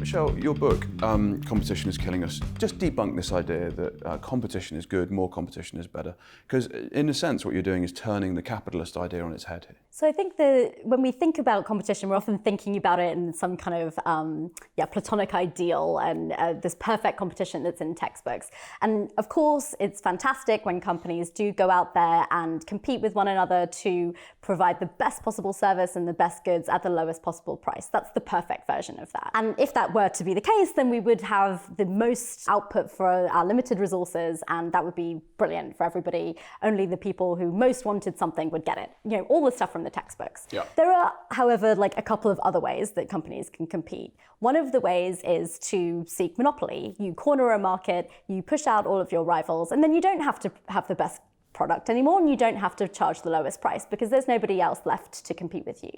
Michelle, your book, Competition is Killing Us, just debunk this idea that competition is good, more competition is better. Because in a sense, what you're doing is turning the capitalist idea on its head here. So I think that when we think about competition, we're often thinking about it in some kind of platonic ideal and this perfect competition that's in textbooks. And of course, it's fantastic when companies do go out there and compete with one another to provide the best possible service and the best goods at the lowest possible price. That's the perfect version of that. And if that were to be the case, then we would have the most output for our limited resources, and that would be brilliant for everybody. Only the people who most wanted something would get it. You know, all the stuff from the textbooks. Yeah. There are, however, like a couple of other ways that companies can compete. One of the ways is to seek monopoly. You corner a market, you push out all of your rivals, and then you don't have to have the best product anymore, and you don't have to charge the lowest price because there's nobody else left to compete with you.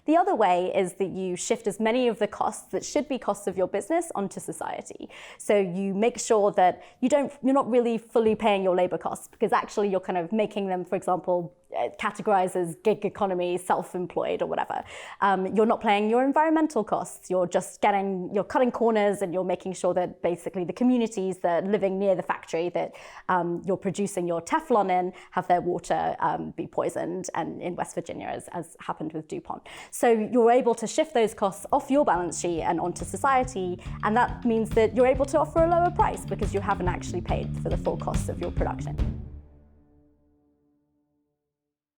The other way is that you shift as many of the costs that should be costs of your business onto society. So you make sure that you're not really fully paying your labor costs, because actually you're kind of making them, for example, categorized as gig economy, self-employed or whatever. You're not paying your environmental costs. You're cutting corners, and you're making sure that basically the communities that are living near the factory that you're producing your Teflon in have their water be poisoned, and in West Virginia, as happened with DuPont. So you're able to shift those costs off your balance sheet and onto society, and that means that you're able to offer a lower price because you haven't actually paid for the full cost of your production.